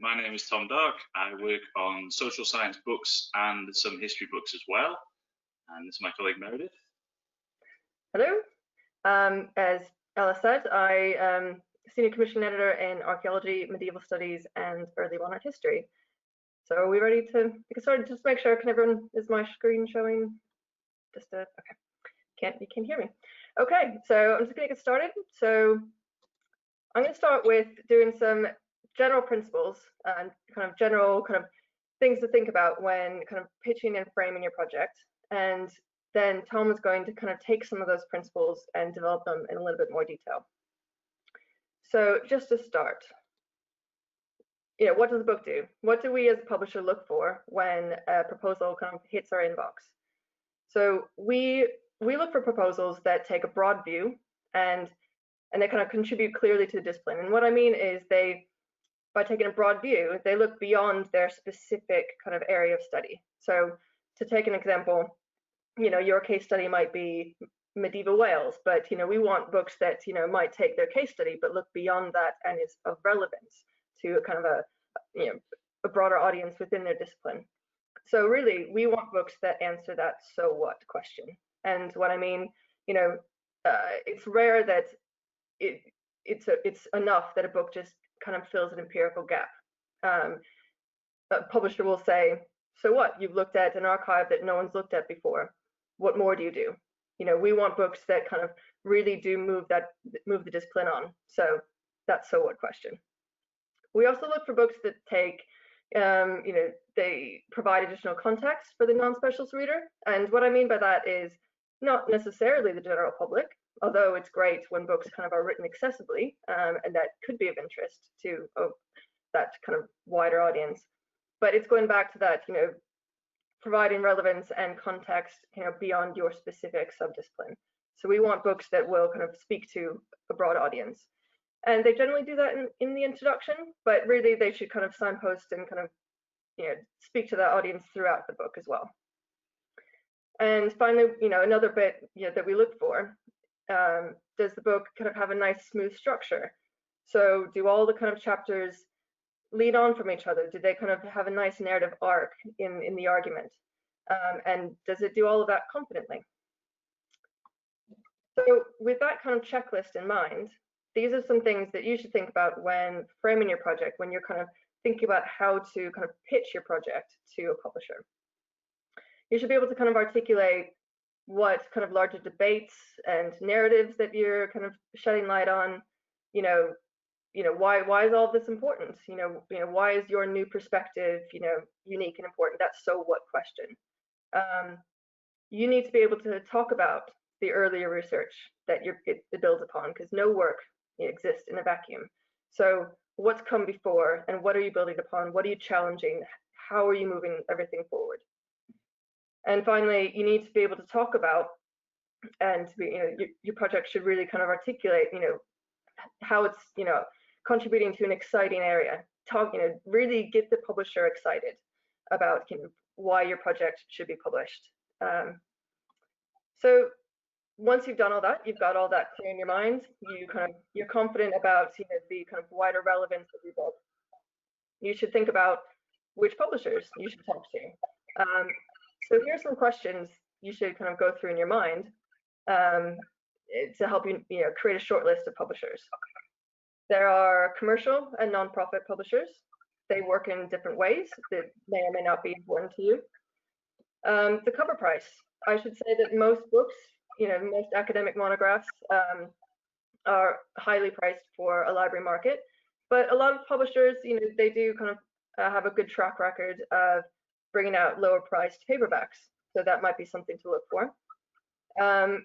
My name is Tom Dark. I work on social science books and some history books as well. And this is my colleague Meredith. Hello. As Ella said, I am Senior Commission Editor in Archaeology, Medieval Studies, and Early Modern History. So are we ready to get started? Just make sure, is my screen showing? Okay. You can't hear me. Okay, so I'm just gonna get started. So I'm gonna start with doing some general principles and general things to think about when pitching and framing your project. And then Tom is going to take some of those principles and develop them in a little bit more detail. So just to start, what does the book do? What do we as a publisher look for when a proposal hits our inbox? So we look for proposals that take a broad view and they contribute clearly to the discipline. And what I mean is by taking a broad view, they look beyond their specific area of study. So to take an example, your case study might be medieval Wales, but we want books that might take their case study but look beyond that and is of relevance to a broader audience within their discipline. So really, we want books that answer that "so what" question. And what I mean, it's rare that it's enough that a book just fills an empirical gap. A publisher will say, "So what? You've looked at an archive that no one's looked at before. What more do you do?" We want books that really do move the discipline on. So that's "so what" question. We also look for books that take, they provide additional context for the non-specialist reader. And what I mean by that is not necessarily the general public, although it's great when books are written accessibly, and that could be of interest to that wider audience. But it's going back to that, providing relevance and context, beyond your specific subdiscipline. So we want books that will speak to a broad audience. And they generally do that in the introduction, but really they should signpost and speak to that audience throughout the book as well. And finally, another bit that we look for, does the book have a nice smooth structure? So do all the chapters lead on from each other? Do they have a nice narrative arc in the argument? And does it do all of that confidently? So with that checklist in mind, these are some things that you should think about when framing your project, when you're thinking about how to pitch your project to a publisher. You should be able to articulate what larger debates and narratives that you're shedding light on. Why is all this important? Why is your new perspective unique and important? That's "so what" question. You need to be able to talk about the earlier research that it builds upon, because no work exists in a vacuum. So what's come before, and what are you building upon? What are you challenging? How are you moving everything forward? And finally, you need to be able to talk about, and your project should really articulate, how it's contributing to an exciting area. Really get the publisher excited about why your project should be published. So once you've done all that, you've got all that clear in your mind, you're confident about the wider relevance of your book. You should think about which publishers you should talk to. So here's some questions you should go through in your mind to help you, create a short list of publishers. There are commercial and nonprofit publishers. They work in different ways that may or may not be important to you. The cover price. I should say that most books, most academic monographs are highly priced for a library market, but a lot of publishers, they do have a good track record of bringing out lower priced paperbacks. So that might be something to look for.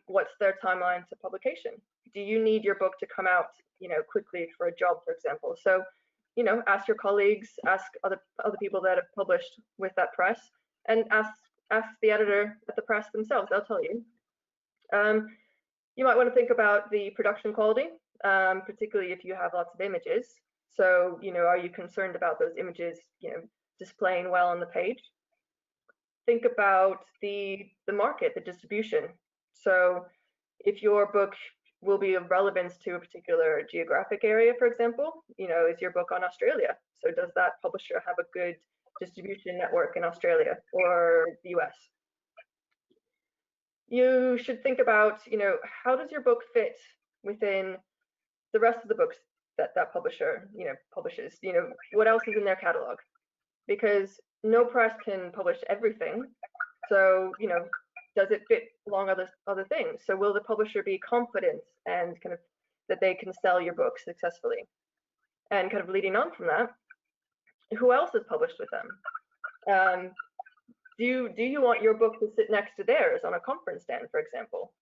What's their timeline to publication? Do you need your book to come out, quickly for a job, for example? So, ask your colleagues, ask other people that have published with that press, and ask the editor at the press themselves. They'll tell you. You might want to think about the production quality, particularly if you have lots of images. So, are you concerned about those images, displaying well on the page? Think about the market, the distribution. So if your book will be of relevance to a particular geographic area, for example. Is your book on Australia? So does that publisher have a good distribution network in Australia or the US? You should think about, how does your book fit within the rest of the books that that publisher, publishes? What else is in their catalog? Because no press can publish everything. So, does it fit along other things? So will the publisher be confident and kind of that they can sell your book successfully? And kind of leading on from that, who else is published with them? Do you want your book to sit next to theirs on a conference stand, for example?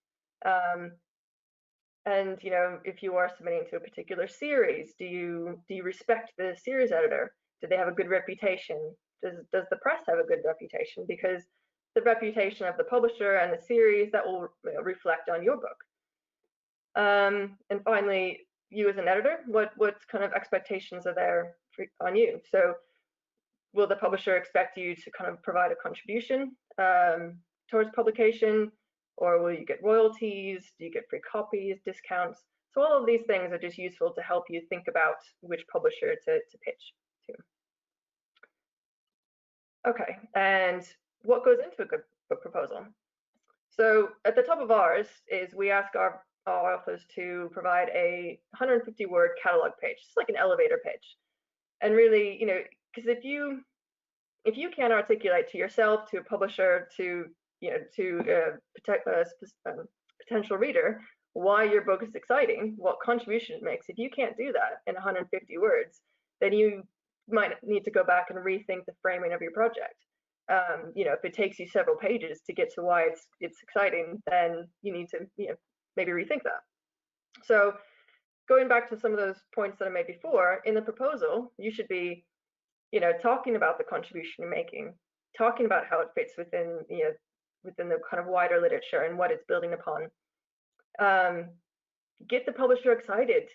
And if you are submitting to a particular series, do you respect the series editor? Do they have a good reputation? Does the press have a good reputation? Because the reputation of the publisher and the series, that will reflect on your book. And finally, you as an editor, what kind of expectations are there on you? So will the publisher expect you to kind of provide a contribution towards publication, or will you get royalties? Do you get free copies, discounts? So all of these things are just useful to help you think about which publisher to pitch to. Okay, and what goes into a good book proposal? So at the top of ours is we ask our authors to provide a 150-word catalog page. It's like an elevator pitch. And really, because if you can't articulate to yourself, to a publisher, to potential reader why your book is exciting, what contribution it makes, if you can't do that in 150 words, then you might need to go back and rethink the framing of your project. If it takes you several pages to get to why it's exciting, then you need to maybe rethink that. So going back to some of those points that I made before, in the proposal, you should be talking about the contribution you're making, talking about how it fits within within the kind of wider literature and what it's building upon. Get the publisher excited,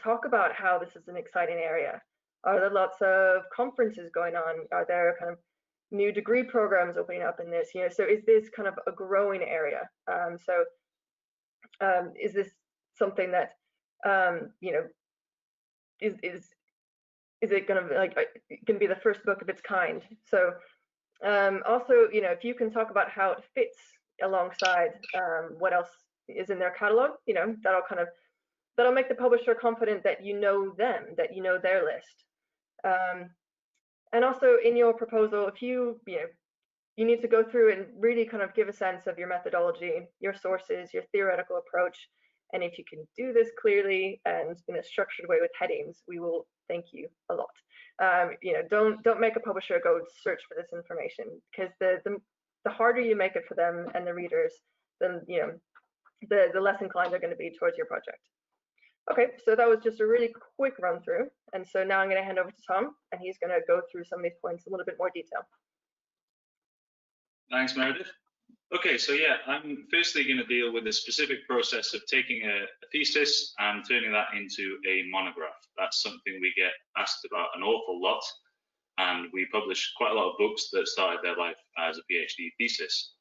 talk about how this is an exciting area. Are there lots of conferences going on? Are there kind of new degree programs opening up in this? So is this kind of a growing area? Is this something that is it going to be the first book of its kind? So also, if you can talk about how it fits alongside what else is in their catalog, that'll make the publisher confident that you know them, that you know their list. And also in your proposal, if you need to go through and really kind of give a sense of your methodology, your sources, your theoretical approach. And if you can do this clearly and in a structured way with headings, we will thank you a lot. Don't make a publisher go search for this information, because the harder you make it for them and the readers, then the less inclined they're going to be towards your project. Okay, so that was just a really quick run through. And so now I'm going to hand over to Tom, and he's going to go through some of these points in a little bit more detail. Thanks, Meredith. Okay, so yeah, I'm firstly going to deal with the specific process of taking a thesis and turning that into a monograph. That's something we get asked about an awful lot, and we publish quite a lot of books that started their life as a PhD thesis.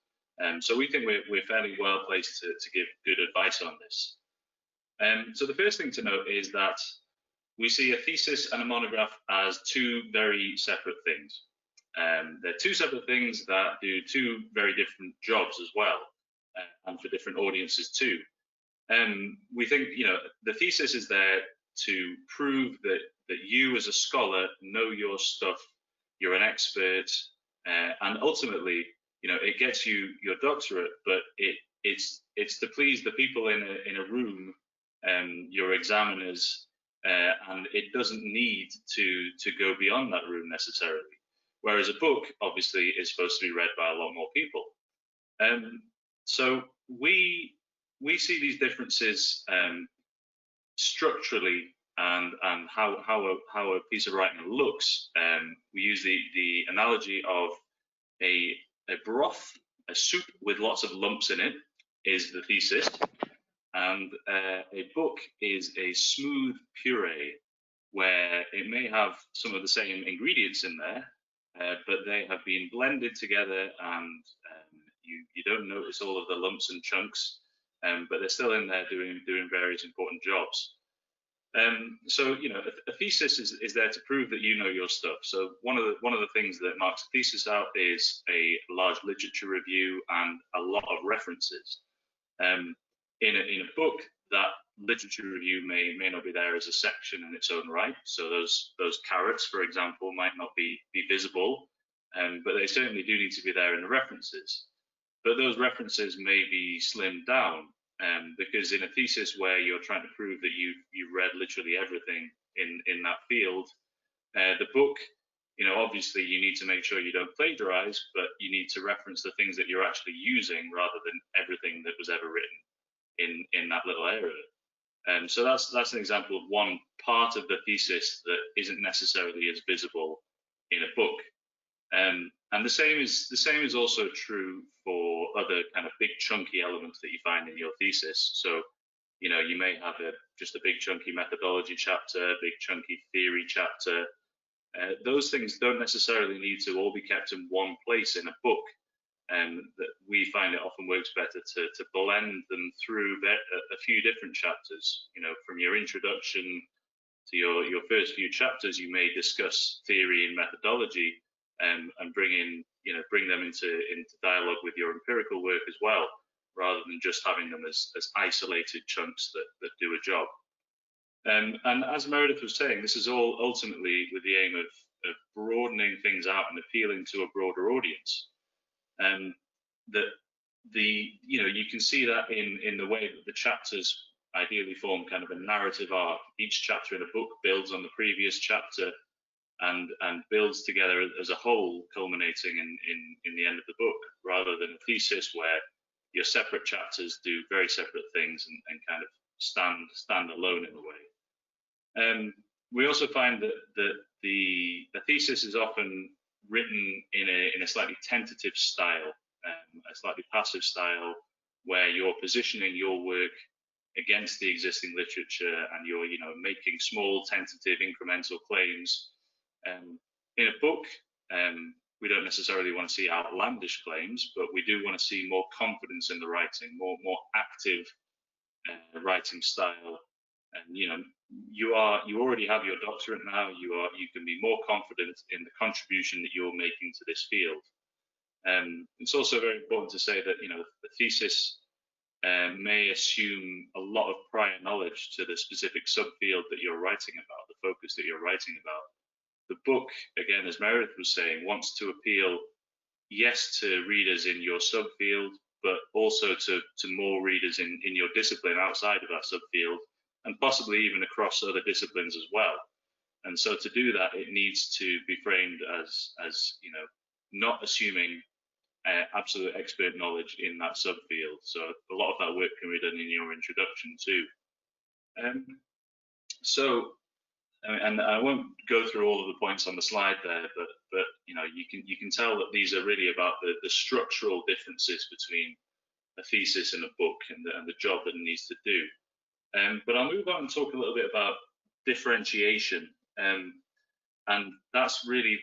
So we think we're fairly well placed to give good advice on this. So the first thing to note is that we see a thesis and a monograph as two very separate things. They're two separate things that do two very different jobs as well, and for different audiences too. We think the thesis is there to prove that you as a scholar know your stuff, you're an expert, and ultimately it gets you your doctorate, but it's to please the people in a room, your examiners, and it doesn't need to go beyond that room necessarily. Whereas a book, obviously, is supposed to be read by a lot more people. So we see these differences structurally and how a piece of writing looks. We use the analogy of a broth, a soup with lots of lumps in it, is the thesis, and a book is a smooth puree where it may have some of the same ingredients in there, but they have been blended together, and you don't notice all of the lumps and chunks. but they're still in there doing various important jobs. So a thesis is there to prove that you know your stuff. So one of the things that marks a thesis out is a large literature review and a lot of references. In a book, that literature review may not be there as a section in its own right. So those carrots, for example, might not be visible, but they certainly do need to be there in the references. But those references may be slimmed down, because in a thesis where you're trying to prove that you've read literally everything in that field, the book, obviously you need to make sure you don't plagiarize, but you need to reference the things that you're actually using rather than everything that was ever written in that little area. So that's an example of one part of the thesis that isn't necessarily as visible in a book. And the same is also true for other kind of big chunky elements that you find in your thesis. So, you may have just a big chunky methodology chapter, big chunky theory chapter. Those things don't necessarily need to all be kept in one place in a book. That we find it often works better to blend them through a few different chapters. From your introduction to your first few chapters, you may discuss theory and methodology, and bring them into dialogue with your empirical work as well, rather than just having them as isolated chunks that do a job. And as Meredith was saying, this is all ultimately with the aim of broadening things out and appealing to a broader audience. You can see that in the way that the chapters ideally form kind of a narrative arc. Each chapter in a book builds on the previous chapter and builds together as a whole, culminating in the end of the book, rather than a thesis where your separate chapters do very separate things and kind of stand alone in a way. We also find that the thesis is often written in a slightly tentative style, a slightly passive style, where you're positioning your work against the existing literature and you're making small tentative incremental claims. In a book, we don't necessarily want to see outlandish claims, but we do want to see more confidence in the writing, more active writing style. And you already have your doctorate now. You can be more confident in the contribution that you're making to this field. It's also very important to say that the thesis may assume a lot of prior knowledge to the specific subfield that you're writing about, the focus that you're writing about. The book, again, as Meredith was saying, wants to appeal, yes, to readers in your subfield, but also to more readers in your discipline outside of that subfield, and possibly even across other disciplines as well. And so to do that, it needs to be framed as not assuming absolute expert knowledge in that subfield. So a lot of that work can be done in your introduction too. And I won't go through all of the points on the slide there, but you can tell that these are really about the structural differences between a thesis and a book and the job that it needs to do. But I'll move on and talk a little bit about differentiation, and that's really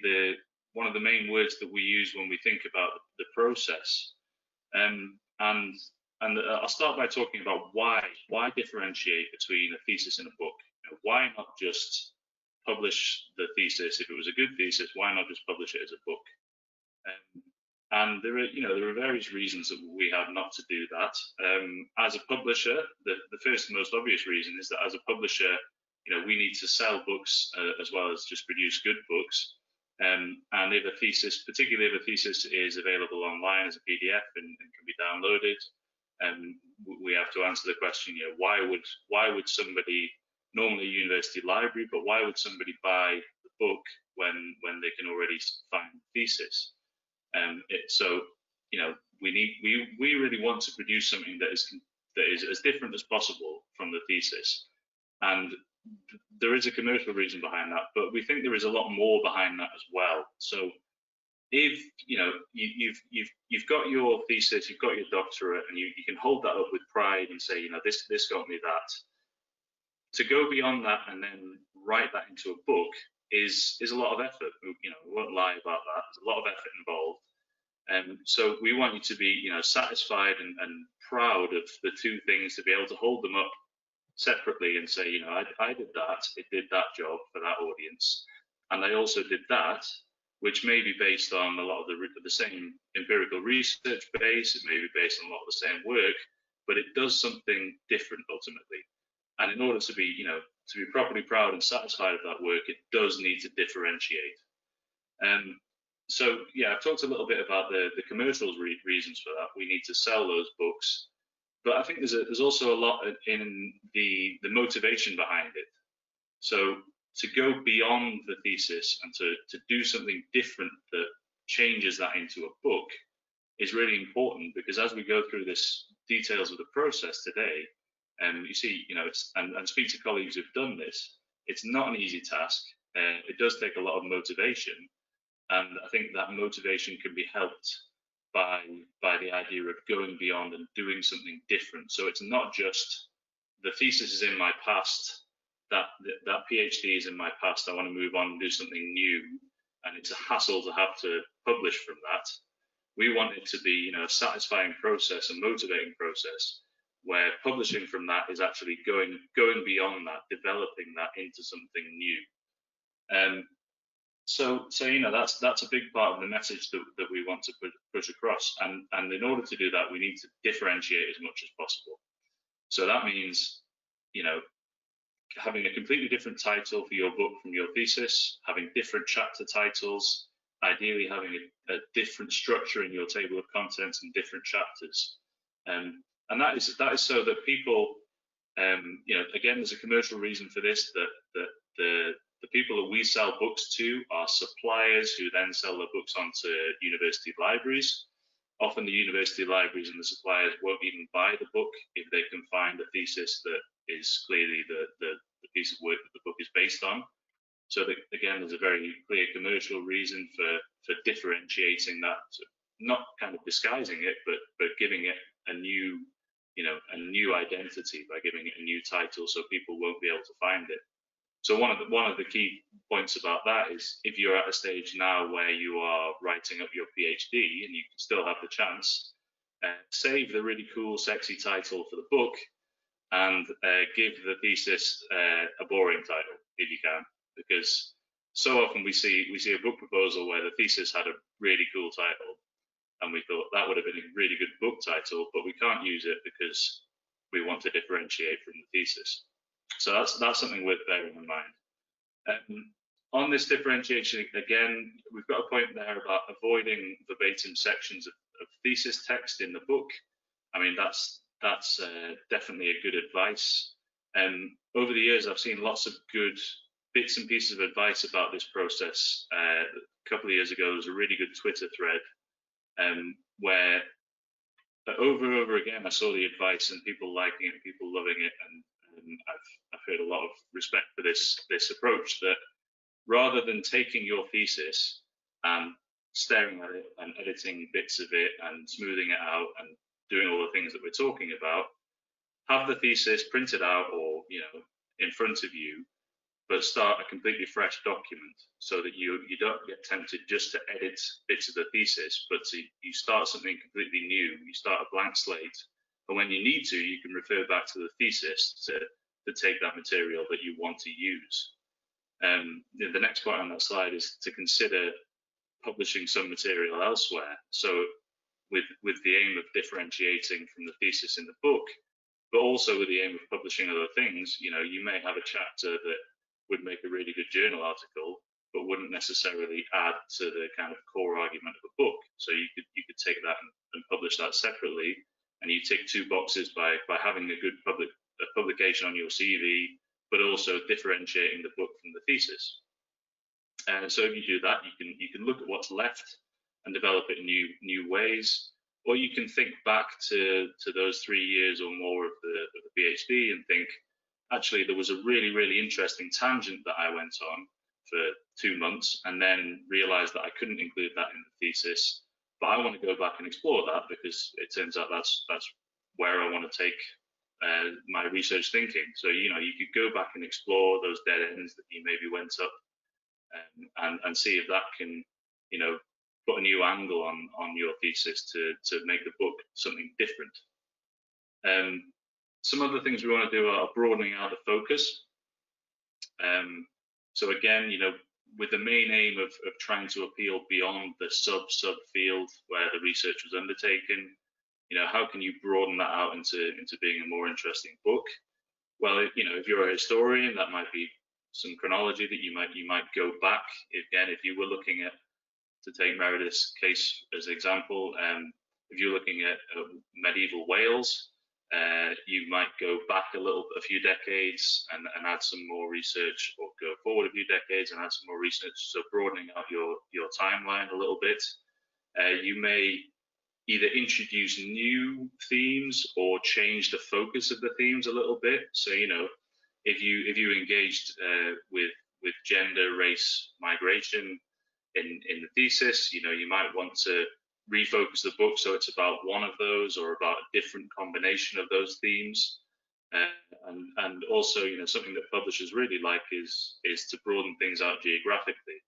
one of the main words that we use when we think about the process. And I'll start by talking about why differentiate between a thesis and a book. Why not just publish the thesis? If it was a good thesis, why not just publish it as a book? And there are various reasons that we have not to do that. As a publisher, the first and most obvious reason is that as a publisher, we need to sell books as well as just produce good books. And if a thesis, particularly if a thesis is available online as a PDF and can be downloaded, we have to answer the question: why would somebody, normally a university library, but why would somebody buy the book when they can already find the thesis? So we really want to produce something that is as different as possible from the thesis, and there is a commercial reason behind that, but we think there is a lot more behind that as well. So if you've got your thesis, you've got your doctorate, and you can hold that up with pride and say, this got me that. To go beyond that and then write that into a book is a lot of effort. We won't lie about that. There's a lot of effort involved. So we want you to be, satisfied and proud of the two things, to be able to hold them up separately and say, I did that, it did that job for that audience, and I also did that, which may be based on a lot of the same empirical research base, it may be based on a lot of the same work, but it does something different ultimately. And in order to be, to be properly proud and satisfied of that work, it does need to differentiate. So yeah, I've talked a little bit about the commercial reasons for that. We need to sell those books, but I think there's also a lot in the motivation behind it. So to go beyond the thesis and to do something different that changes that into a book is really important, because as we go through this details of the process today, you see, and speak to colleagues who've done this, it's not an easy task. It does take a lot of motivation, and I think that motivation can be helped by the idea of going beyond and doing something different. So it's not just the thesis is in my past, that PhD is in my past, I want to move on and do something new, and it's a hassle to have to publish from that. We want it to be, a satisfying process, a motivating process, where publishing from that is actually going beyond that, developing that into something new. So that's a big part of the message that we want to push across, and in order to do that, we need to differentiate as much as possible. So that means, having a completely different title for your book from your thesis, having different chapter titles, ideally having a different structure in your table of contents and different chapters, and that is so that people, again, there's a commercial reason for this, that the people that we sell books to are suppliers who then sell their books onto university libraries. Often the university libraries and the suppliers won't even buy the book if they can find a thesis that is clearly the piece of work that the book is based on. So that, again, there's a very clear commercial reason for differentiating that, not kind of disguising it, but giving it a new, a new identity by giving it a new title, so people won't be able to find it. So one of the key points about that is, if you're at a stage now where you are writing up your PhD and you can still have the chance, save the really cool, sexy title for the book, and give the thesis a boring title if you can, because so often we see a book proposal where the thesis had a really cool title, and we thought that would have been a really good book title, but we can't use it because we want to differentiate from the thesis. So that's something worth bearing in mind. On this differentiation, again, we've got a point there about avoiding verbatim sections of thesis text in the book. I mean, that's definitely a good advice. Over the years, I've seen lots of good bits and pieces of advice about this process. A couple of years ago, there was a really good Twitter thread where over and over again, I saw the advice and people liking it, people loving it, and I've heard a lot of respect for this approach, that rather than taking your thesis and staring at it and editing bits of it and smoothing it out and doing all the things that we're talking about, have the thesis printed out or in front of you, but start a completely fresh document, so that you don't get tempted just to edit bits of the thesis, but you start something completely new. You start a blank slate, and when you need to, you can refer back to the thesis to take that material that you want to use. The next point on that slide is to consider publishing some material elsewhere. So with the aim of differentiating from the thesis in the book, but also with the aim of publishing other things. You may have a chapter that would make a really good journal article, but wouldn't necessarily add to the kind of core argument of a book. So you could take that and publish that separately, and you tick two boxes by having a good publication on your CV, but also differentiating the book from the thesis. And so if you do that, you can look at what's left and develop it in new ways, or you can think back to those 3 years or more of the PhD and think, actually, there was a really interesting tangent that I went on for 2 months, and then realized that I couldn't include that in the thesis, but I want to go back and explore that, because it turns out that's where I want to take my research thinking. So you could go back and explore those dead ends that you maybe went up, and see if that can put a new angle on your thesis to make the book something different. Some other things we want to do are broadening out the focus. So again, with the main aim of trying to appeal beyond the sub-field where the research was undertaken, how can you broaden that out into being a more interesting book? Well, if you're a historian, that might be some chronology that you might go back. Again, if you were looking at, to take Meredith's case as example, if you're looking at medieval Wales, you might go back a few decades and add some more research, or go forward a few decades and add some more research. So broadening out your timeline a little bit. You may either introduce new themes or change the focus of the themes a little bit. So if you engaged with gender, race, migration in the thesis, you might want to refocus the book so it's about one of those or about a different combination of those themes. And also, something that publishers really like is to broaden things out geographically.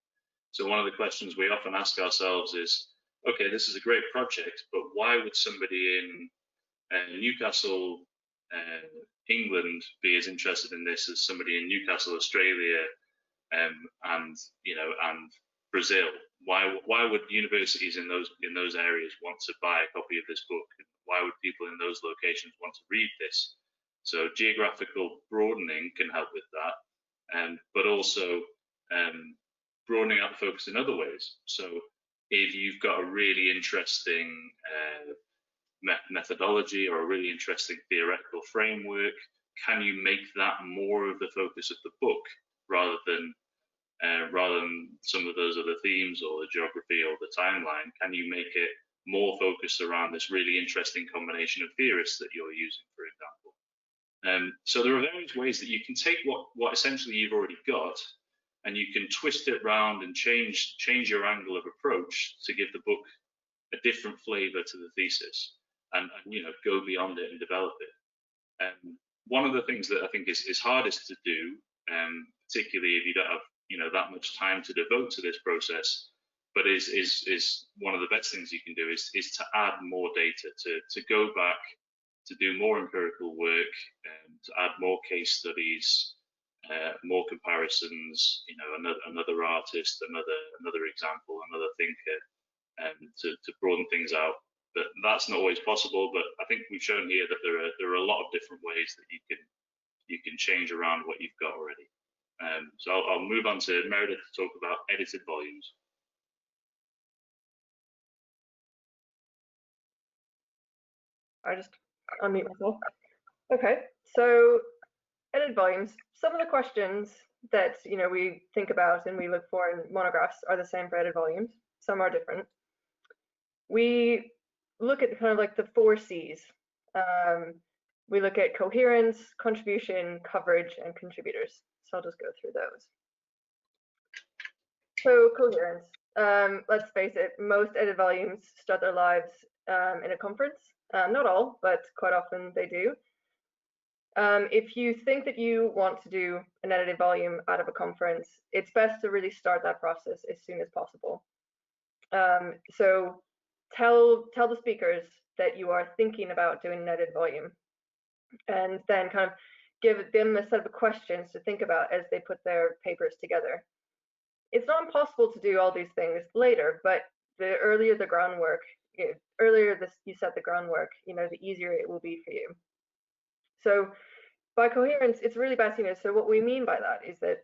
So one of the questions we often ask ourselves is, okay, this is a great project, but why would somebody in Newcastle, England, be as interested in this as somebody in Newcastle, Australia, and Brazil? Why would universities in those areas want to buy a copy of this book? Why would people in those locations want to read this? So geographical broadening can help with that, but also broadening out the focus in other ways. So if you've got a really interesting methodology or a really interesting theoretical framework, can you make that more of the focus of the book rather than some of those other themes or the geography or the timeline? Can you make it more focused around this really interesting combination of theorists that you're using, for example? So there are various ways that you can take what essentially you've already got, and you can twist it around and change your angle of approach to give the book a different flavor to the thesis, and go beyond it and develop it. One of the things that I think is hardest to do, particularly if you don't have that much time to devote to this process, but is one of the best things you can do is to add more data, to go back, to do more empirical work, to add more case studies, more comparisons, another artist, another example, another thinker, to broaden things out. But that's not always possible. But I think we've shown here that there are a lot of different ways that you can change around what you've got already. So I'll move on to Meredith to talk about edited volumes. I just unmute myself. Okay, so edited volumes. Some of the questions that we think about and we look for in monographs are the same for edited volumes. Some are different. We look at kind of like the 4 C's. We look at coherence, contribution, coverage, and contributors. So I'll just go through those. So coherence. Let's face it, most edited volumes start their lives in a conference. Not all, but quite often they do. If you think that you want to do an edited volume out of a conference, it's best to really start that process as soon as possible. So tell the speakers that you are thinking about doing an edited volume, and then kind of give them a set of questions to think about as they put their papers together. It's not impossible to do all these things later, but the earlier the groundwork, you set the groundwork, the easier it will be for you. So by coherence, it's really best, so what we mean by that is that,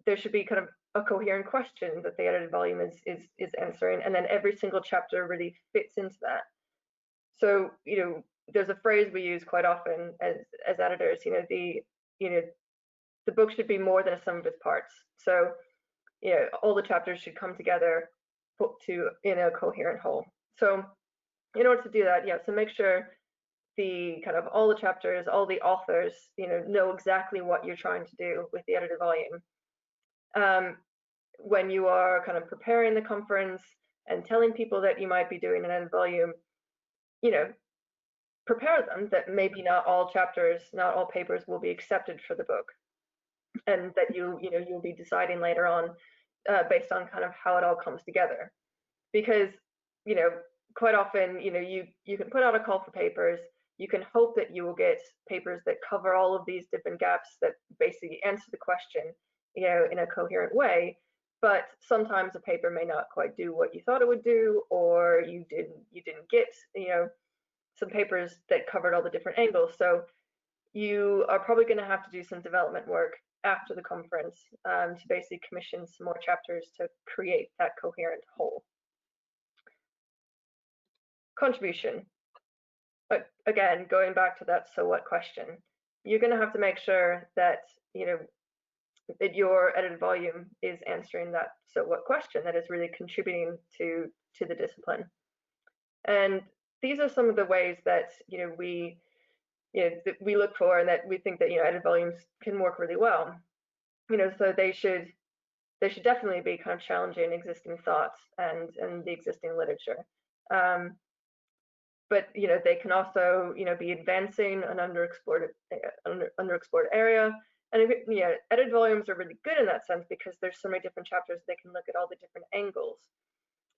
there should be kind of a coherent question that the edited volume is answering, and then every single chapter really fits into that. So, there's a phrase we use quite often as editors, the book should be more than a sum of its parts. So, all the chapters should come together in a coherent whole. So in order to do that, so make sure the kind of all the chapters, all the authors, know exactly what you're trying to do with the edited volume. When you are kind of preparing the conference and telling people that you might be doing an edited volume, prepare them that maybe not all chapters, not all papers will be accepted for the book, and that you'll be deciding later on based on kind of how it all comes together. because, you know, quite often, you know, you can put out a call for papers. You can hope that you will get papers that cover all of these different gaps that basically answer the question, you know, in a coherent way. But sometimes a paper may not quite do what you thought it would do, or you didn't get, you know, some papers that covered all the different angles. So you are probably going to have to do some development work after the conference to basically commission some more chapters to create that coherent whole. Contribution. But again, going back to that so what question, you're going to have to make sure that, you know, that your edited volume is answering that so what question, that is really contributing to the discipline. And these are some of the ways that, you know, we look for, and that we think that, you know, edited volumes can work really well. You know, so they should definitely be kind of challenging existing thoughts and the existing literature. But, you know, they can also, you know, be advancing an underexplored area. And, you know, edited volumes are really good in that sense because there's so many different chapters, they can look at all the different angles.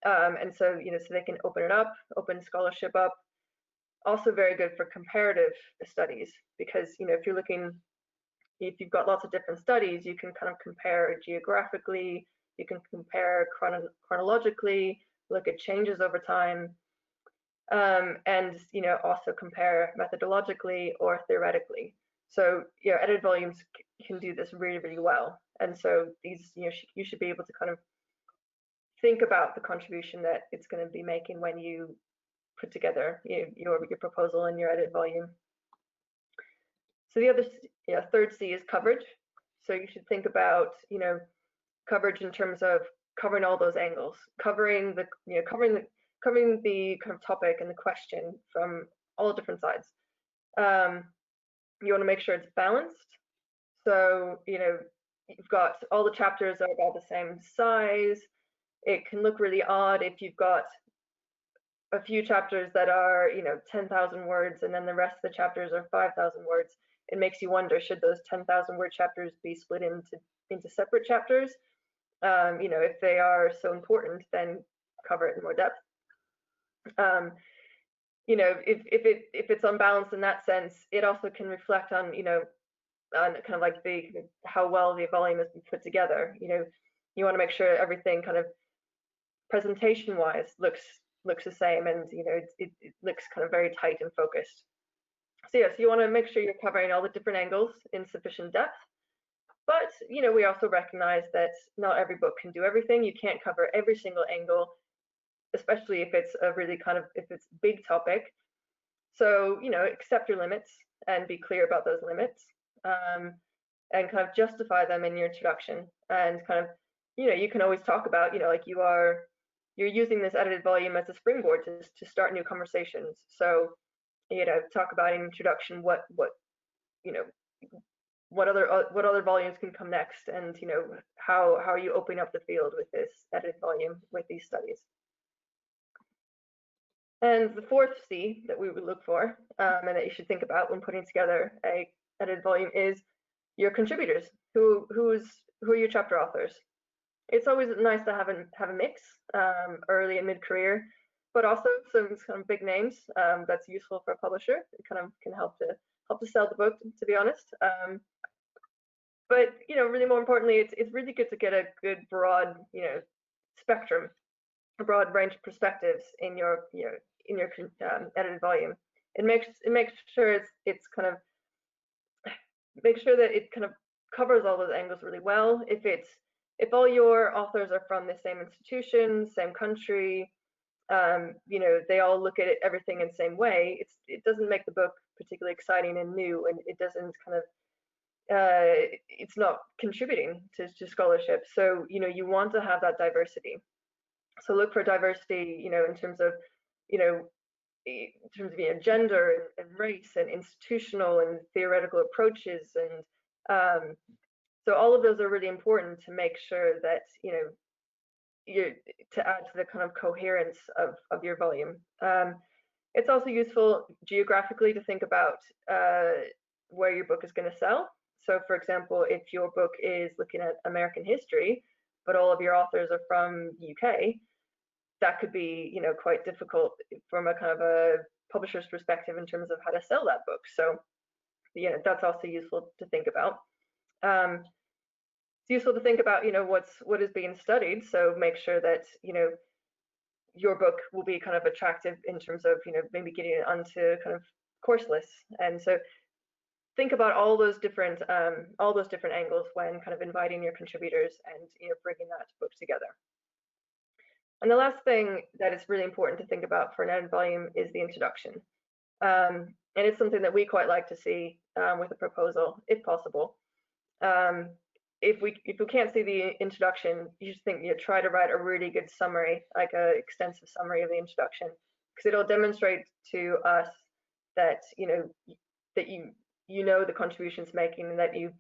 And so, you know, so they can open it up, open scholarship up. Also very good for comparative studies, because, you know, if you've got lots of different studies, you can kind of compare geographically, you can compare chronologically, look at changes over time, and, you know, also compare methodologically or theoretically. So, you know, edited volumes can do this really, really well. And so these, you know, you should be able to kind of think about the contribution that it's going to be making when you put together, you know, your proposal and your edited volume. So the other, you know, third C is coverage. So you should think about, you know, coverage in terms of covering all those angles, covering the kind of topic and the question from all different sides. You want to make sure it's balanced. So, you know, you've got all the chapters are about the same size. It can look really odd if you've got a few chapters that are, you know, 10,000 words, and then the rest of the chapters are 5,000 words. It makes you wonder, should those 10,000 word chapters be split into separate chapters? You know, if they are so important, then cover it in more depth. You know, if it's unbalanced in that sense, it also can reflect on, you know, on kind of like how well the volume has been put together. You know, you want to make sure everything kind of presentation-wise looks the same, and, you know, it looks kind of very tight and focused. So yes, you want to make sure you're covering all the different angles in sufficient depth. But, you know, we also recognize that not every book can do everything. You can't cover every single angle, especially if it's a really if it's a big topic. So, you know, accept your limits and be clear about those limits, and kind of justify them in your introduction. And kind of, you know, you can always talk about, you know, like you're using this edited volume as a springboard to start new conversations. So, you know, talk about in introduction what you know, what other volumes can come next, and, you know, how are you opening up the field with this edited volume with these studies. And the fourth C that we would look for, and that you should think about when putting together a edited volume, is your contributors. Who are your chapter authors? It's always nice to have a mix, early and mid-career, but also some kind of big names. That's useful for a publisher. It kind of can help to sell the book, to be honest. But, you know, really more importantly, it's really good to get a good broad, you know, spectrum, a broad range of perspectives in your edited volume. It makes sure it's kind of make sure that it kind of covers all those angles really well. If all your authors are from the same institution, same country, you know, they all look at everything in the same way, it doesn't make the book particularly exciting and new, and it doesn't kind of it's not contributing to scholarship. So, you know, you want to have that diversity. So look for diversity, you know, in terms of, you know, gender and race and institutional and theoretical approaches, and so all of those are really important to make sure that, you know, to add to the kind of coherence of your volume. It's also useful geographically to think about where your book is going to sell. So, for example, if your book is looking at American history, but all of your authors are from UK, that could be, quite difficult from a kind of a publisher's perspective in terms of how to sell that book. So, that's also useful to think about. It's useful to think about, what is being studied. So make sure that, your book will be kind of attractive in terms of, maybe getting it onto kind of course lists. And so think about all those different angles when kind of inviting your contributors and, bringing that book together. And the last thing that is really important to think about for an edited volume is the introduction. And it's something that we quite like to see with a proposal, if possible. If we can't see the introduction, you just try to write a really good summary, like an extensive summary of the introduction, because it'll demonstrate to us that that you know the contributions making, and that you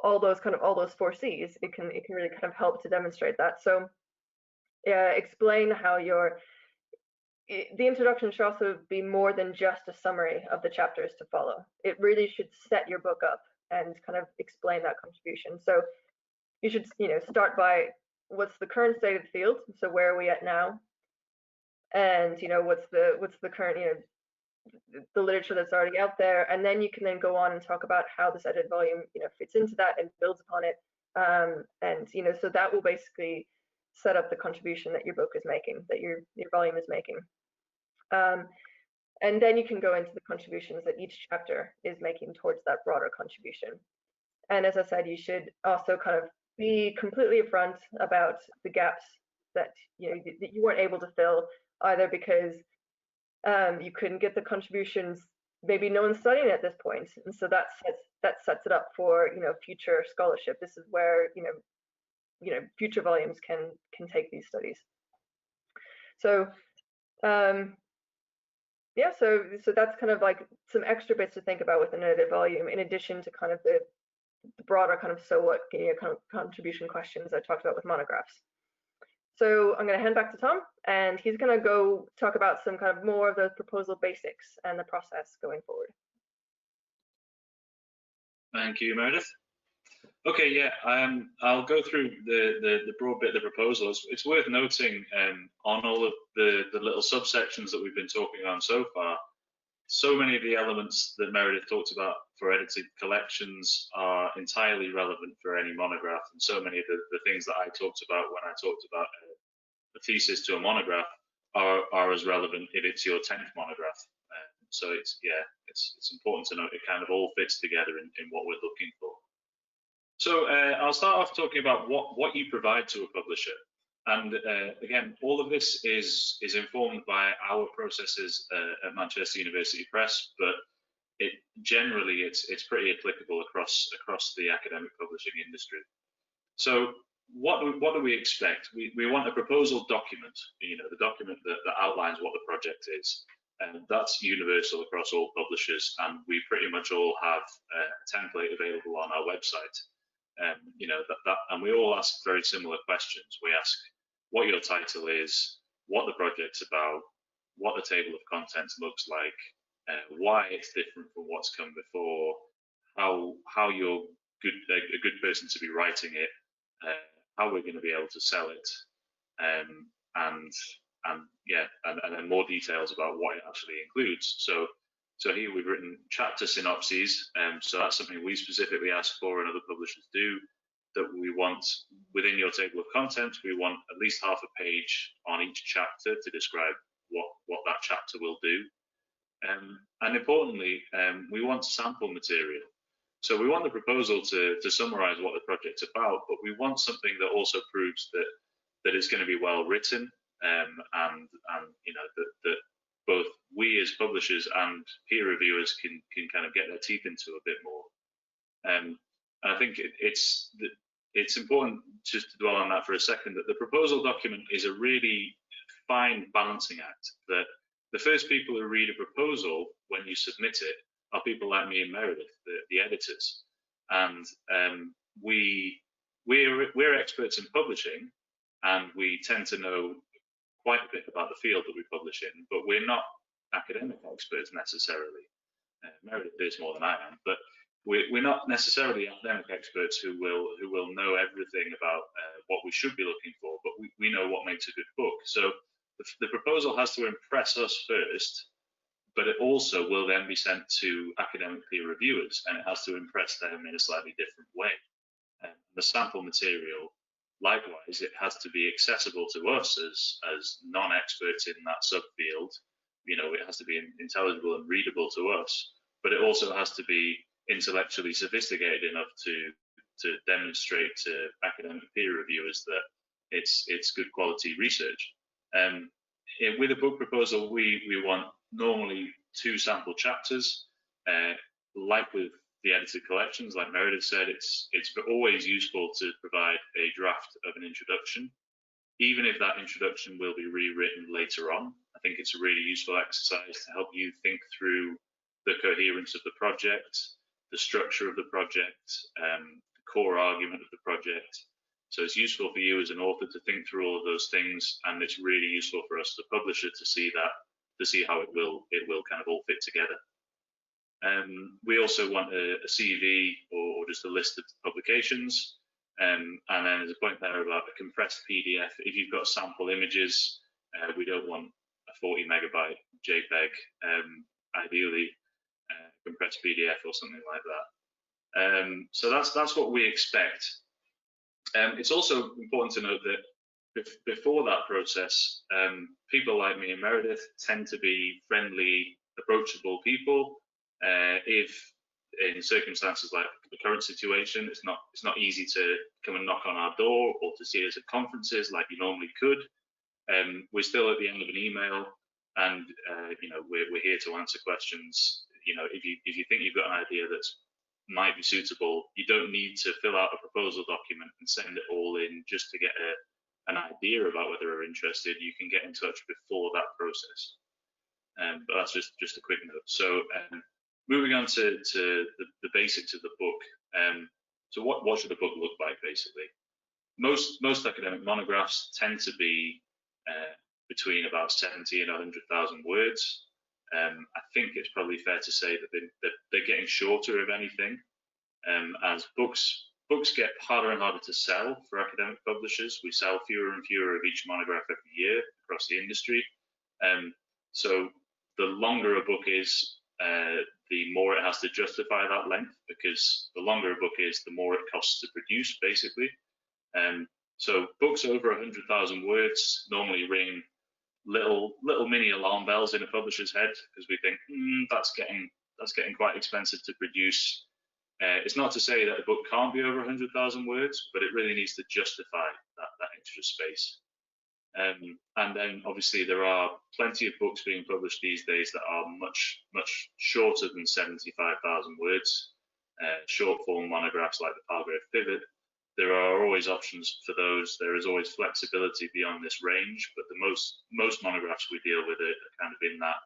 all those 4 C's. It can really kind of help to demonstrate that. So explain how the introduction should also be more than just a summary of the chapters to follow. It really should set your book up and kind of explain that contribution. So you should start by what's the current state of the field, so where are we at now, and what's the current the literature that's already out there, and then you can then go on and talk about how this edited volume fits into that and builds upon it, and so that will basically set up the contribution that your book is making, that your volume is making. And then you can go into the contributions that each chapter is making towards that broader contribution. And as I said, you should also kind of be completely upfront about the gaps that that you weren't able to fill, either because you couldn't get the contributions, maybe no one's studying at this point, and so that sets it up for future scholarship. This is where future volumes can take these studies. So yeah, so that's kind of like some extra bits to think about with an edited volume, in addition to kind of the broader kind of so what kind of contribution questions I talked about with monographs. So I'm going to hand back to Tom, and he's going to go talk about some kind of more of those proposal basics and the process going forward. Thank you, Meredith. Okay, yeah, I'll go through the broad bit of the proposal. It's worth noting on all of the little subsections that we've been talking on so far, so many of the elements that Meredith talked about for edited collections are entirely relevant for any monograph, and so many of the things that I talked about when I talked about a thesis to a monograph are as relevant if it's your 10th monograph. So it's important to note it kind of all fits together in what we're looking for. So I'll start off talking about what you provide to a publisher. And again, all of this is informed by our processes at Manchester University Press, but generally it's pretty applicable across the academic publishing industry. So what do we expect? We want a proposal document, the document that outlines what the project is. And that's universal across all publishers, and we pretty much all have a template available on our website. And we all ask very similar questions. We ask what your title is, what the project's about, what the table of contents looks like, why it's different from what's come before, how you're a good person to be writing it, how we're going to be able to sell it, and then more details about what it actually includes. So here we've written chapter synopses, so that's something we specifically ask for and other publishers do, that we want within your table of contents, we want at least half a page on each chapter to describe what that chapter will do. And importantly, we want sample material. So we want the proposal to summarize what the project's about, but we want something that also proves that it's going to be well written, and that both we as publishers and peer reviewers can kind of get their teeth into a bit more. And I think it's important just to dwell on that for a second, that the proposal document is a really fine balancing act, that the first people who read a proposal when you submit it are people like me and Meredith, the editors. And we're experts in publishing, and we tend to know quite a bit about the field that we publish in, but we're not academic experts necessarily. Meredith is more than I am, but we're not necessarily academic experts who will know everything about what we should be looking for, but we know what makes a good book. So the proposal has to impress us first, but it also will then be sent to academic peer reviewers, and it has to impress them in a slightly different way. The sample material, likewise, it has to be accessible to us as non-experts in that subfield. You know, it has to be intelligible and readable to us, but it also has to be intellectually sophisticated enough to demonstrate to academic peer reviewers that it's good quality research. With a book proposal, we want normally 2 sample chapters. Like with the edited collections, like Meredith said, it's always useful to provide a draft of an introduction, even if that introduction will be rewritten later on. I think it's a really useful exercise to help you think through the coherence of the project, the structure of the project, the core argument of the project. So it's useful for you as an author to think through all of those things, and it's really useful for us, the publisher, to see how it will kind of all fit together. We also want a CV or just a list of publications, and then there's a point there about a compressed PDF. If you've got sample images, we don't want a 40 megabyte JPEG, ideally compressed PDF or something like that. So that's what we expect. It's also important to note that before that process, people like me and Meredith tend to be friendly, approachable people. If in circumstances like the current situation, it's not easy to come and knock on our door or to see us at conferences like you normally could. We're still at the end of an email, and you know, we're here to answer questions. You know, if you think you've got an idea that might be suitable, you don't need to fill out a proposal document and send it all in just to get an idea about whether you're interested. You can get in touch before that process. But that's just a quick note. So moving on to the basics of the book. So what should a book look like, basically? Most academic monographs tend to be between about 70 and 100,000 words. I think it's probably fair to say that they're getting shorter, if anything, as books get harder and harder to sell for academic publishers. We sell fewer and fewer of each monograph every year across the industry. So the longer a book is, the more it has to justify that length, because the longer a book is, the more it costs to produce, basically. So books over 100,000 words normally ring little mini alarm bells in a publisher's head, because we think that's getting quite expensive to produce. It's not to say that a book can't be over 100,000 words, but it really needs to justify that extra space. And then obviously there are plenty of books being published these days that are much shorter than 75,000 words. Short form monographs like the Palgrave Pivot. There are always options for those. There is always flexibility beyond this range, but the most monographs we deal with are kind of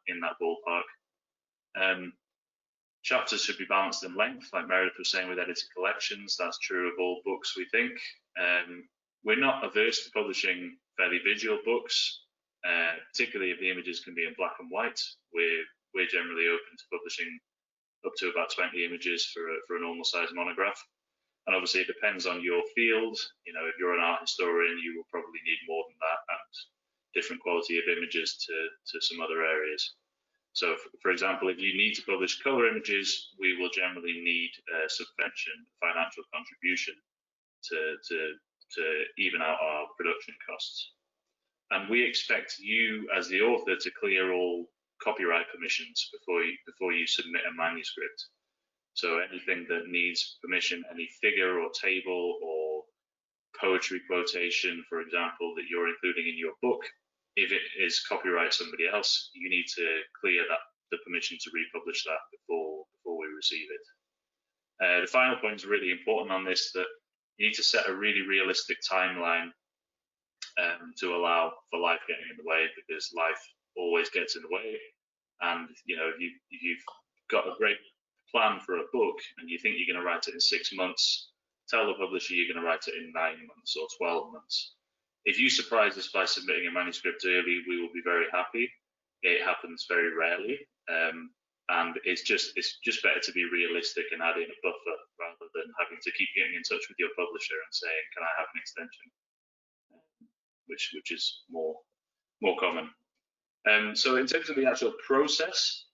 in that ballpark. Chapters should be balanced in length, like Meredith was saying with edited collections. That's true of all books, we think. We're not averse to publishing fairly visual books, particularly if the images can be in black and white. We're generally open to publishing up to about 20 images for a normal size monograph. And obviously it depends on your field. You know, if you're an art historian, you will probably need more than that, and different quality of images to some other areas. So for example, if you need to publish color images, we will generally need a subvention, financial contribution to even out our production costs. And we expect you as the author to clear all copyright permissions before you submit a manuscript. So anything that needs permission, any figure or table or poetry quotation, for example, that you're including in your book, if it is copyright somebody else, you need to clear the permission to republish that before we receive it. The final point is really important on this, that you need to set a really realistic timeline to allow for life getting in the way, because life always gets in the way. And you know, if you've got a great plan for a book and you think you're going to write it in 6 months, tell the publisher you're going to write it in 9 months or 12 months. If you surprise us by submitting a manuscript early, we will be very happy. It happens very rarely, and it's just better to be realistic and add in a buffer rather than having to keep getting in touch with your publisher and saying, can I have an extension, which is more common. So in terms of the actual process,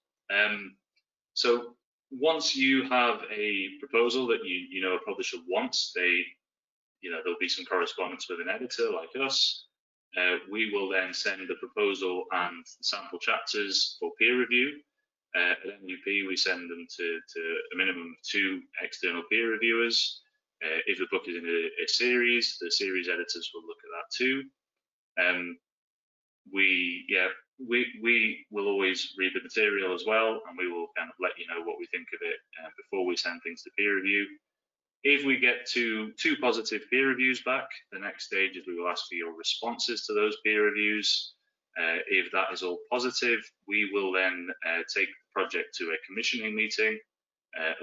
so once you have a proposal that you know a publisher wants, there'll be some correspondence with an editor like us. We will then send the proposal and the sample chapters for peer review. At MUP, we send them to a minimum of 2 external peer reviewers. If the book is in a series, the series editors will look at that too. We will always read the material as well, and we will kind of let you know what we think of it before we send things to peer review. If we get 2 positive peer reviews back, the next stage is we will ask for your responses to those peer reviews. If that is all positive, we will then take the project to a commissioning meeting.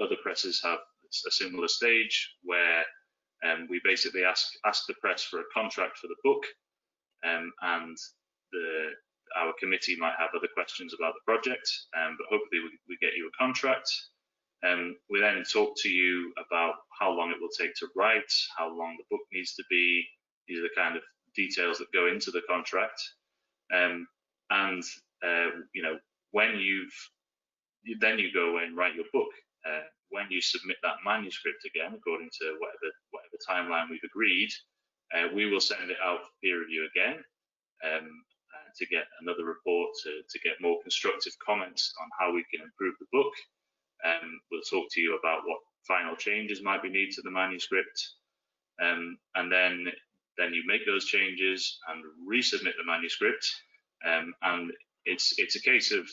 Other presses have a similar stage where we basically ask the press for a contract for the book, and our committee might have other questions about the project, but hopefully we get you a contract. We then talk to you about how long it will take to write, how long the book needs to be. These are the kind of details that go into the contract. When then you go away and write your book. When you submit that manuscript again, according to whatever timeline we've agreed, we will send it out for peer review again to get another report, to get more constructive comments on how we can improve the book. We'll talk to you about what final changes might be needed to the manuscript, and then you make those changes and resubmit the manuscript. And it's a case of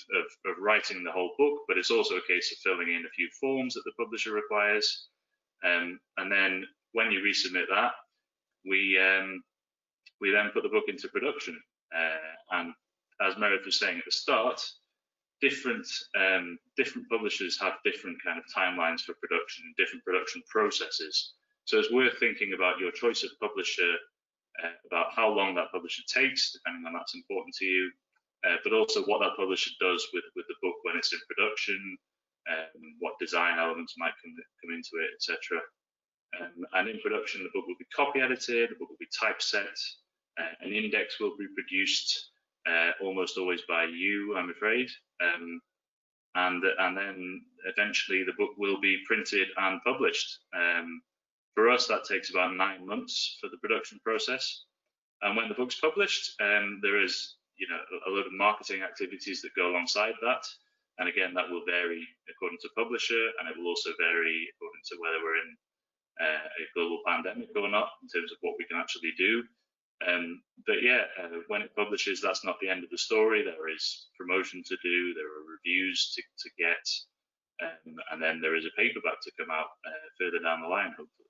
writing the whole book, but it's also a case of filling in a few forms that the publisher requires. And then when you resubmit that, we then put the book into production. And as Meredith was saying at the start, different publishers have different kind of timelines for production, different production processes. So it's worth thinking about your choice of publisher, about how long that publisher takes, depending on that's important to you, but also what that publisher does with the book when it's in production, what design elements might come into it, etc. And in production, the book will be copy edited, the book will be typeset, an index will be produced, almost always by you, I'm afraid, and then eventually the book will be printed and published. For us, that takes about 9 months for the production process. And when the book's published, there is a lot of marketing activities that go alongside that. And again, that will vary according to publisher, and it will also vary according to whether we're in a global pandemic or not, in terms of what we can actually do. But yeah, when it publishes, that's not the end of the story. There is promotion to do, there are reviews to get, and then there is a paperback to come out further down the line, hopefully.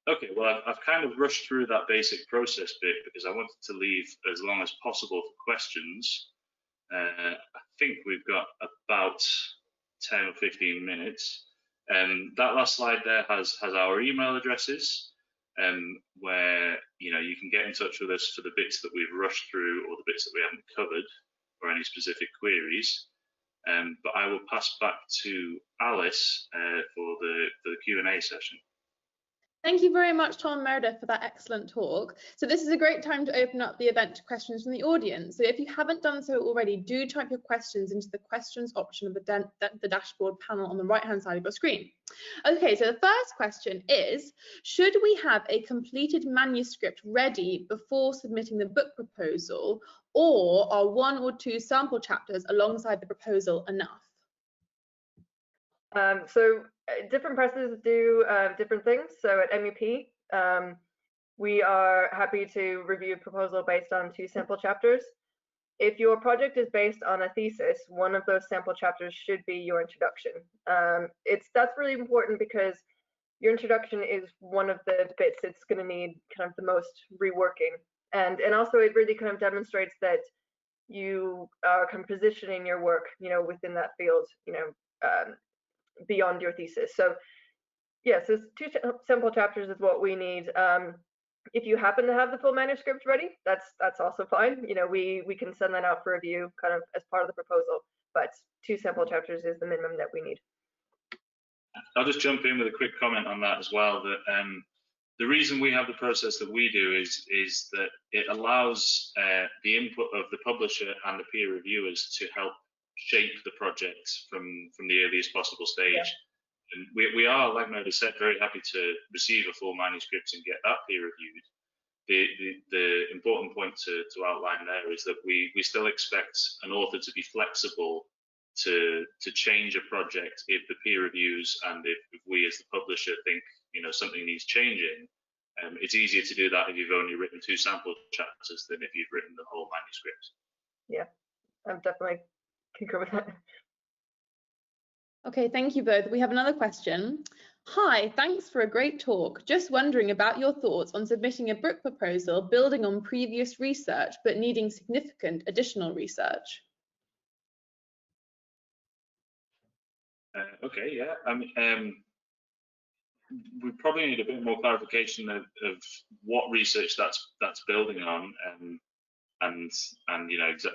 Okay, well, I've kind of rushed through that basic process bit because I wanted to leave as long as possible for questions. I think we've got about 10 or 15 minutes. That last slide there has our email addresses, where you can get in touch with us for the bits that we've rushed through or the bits that we haven't covered or any specific queries. But I will pass back to Alice for the Q&A session. Thank you very much, Tom and Meredith, for that excellent talk. So this is a great time to open up the event to questions from the audience. So if you haven't done so already, do type your questions into the questions option of the dashboard panel on the right-hand side of your screen. Okay, so the first question is, should we have a completed manuscript ready before submitting the book proposal, or are 1 or 2 sample chapters alongside the proposal enough? So different presses do different things. So at MUP, we are happy to review a proposal based on 2 sample chapters. If your project is based on a thesis, one of those sample chapters should be your introduction. That's really important because your introduction is one of the bits it's going to need kind of the most reworking, and also it really kind of demonstrates that you are kind of positioning your work, within that field, beyond your thesis. So yes, yeah, so 2 sample chapters is what we need. If you happen to have the full manuscript ready, that's also fine. We can send that out for review kind of as part of the proposal. but 2 sample chapters is the minimum that we need. I'll just jump in with a quick comment on that as well. That the reason we have the process that we do is that it allows the input of the publisher and the peer reviewers to help shape the project from the earliest possible stage. Yeah. And we are, like Meredith said, very happy to receive a full manuscript and get that peer reviewed. The important point to outline there is that we still expect an author to be flexible to change a project if the peer reviews and if we as the publisher think something needs changing. It's easier to do that if you've only written 2 sample chapters than if you've written the whole manuscript. Yeah, I'm definitely concur with that. Okay, thank you both. We have another question. Hi, thanks for a great talk. Just wondering about your thoughts on submitting a book proposal building on previous research but needing significant additional research. Okay, yeah. We probably need a bit more clarification of what research that's building on, and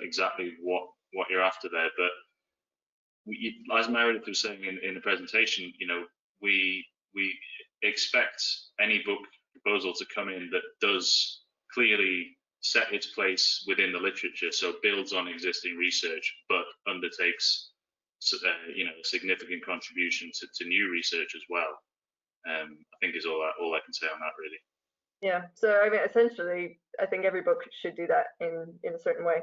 exactly what you're after there. But as Meredith was saying in the presentation, we expect any book proposal to come in that does clearly set its place within the literature, so builds on existing research, but undertakes a significant contribution to new research as well. I think is all I can say on that, really. Yeah, so I mean, essentially, I think every book should do that in a certain way.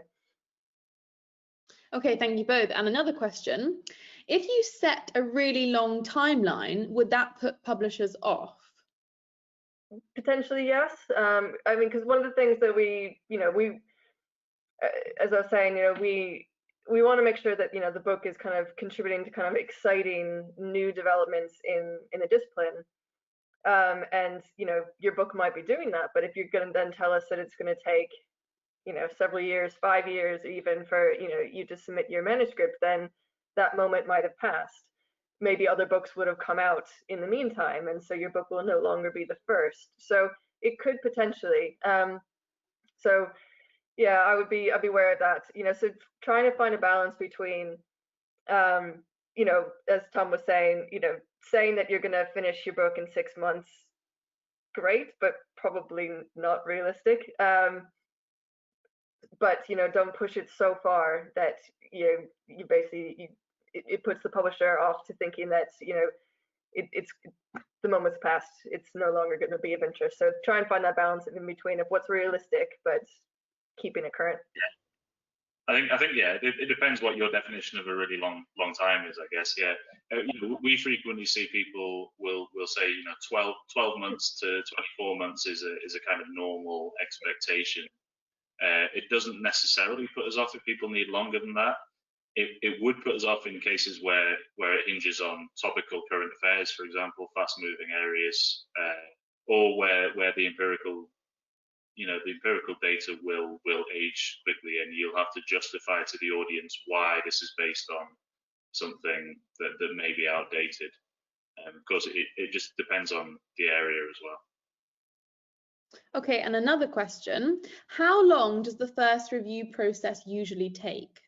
Okay, thank you both. And another question, if you set a really long timeline, would that put publishers off? Potentially, yes. I mean, because one of the things that we as I was saying, we want to make sure that the book is kind of contributing to kind of exciting new developments in the discipline. And your book might be doing that, but if you're going to then tell us that it's going to take several years, 5 years even, for you to submit your manuscript, then that moment might have passed. Maybe other books would have come out in the meantime, and so your book will no longer be the first. So it could potentially. So yeah, I'd be aware of that. So trying to find a balance between, as Tom was saying, saying that you're going to finish your book in 6 months, great, but probably not realistic. But don't push it so far that you basically it puts the publisher off to thinking that it's the moment's passed, it's no longer going to be of interest. So try and find that balance in between of what's realistic but keeping it current. Yeah, I think yeah, it depends what your definition of a really long time is, I guess. Yeah, we frequently see people will say 12 months to 24 months is a kind of normal expectation. It doesn't necessarily put us off if people need longer than that. It would put us off in cases where it hinges on topical current affairs, for example, fast-moving areas, or where the empirical data will age quickly, and you'll have to justify to the audience why this is based on something that may be outdated. Because it just depends on the area as well. Okay, and another question, how long does the first review process usually take?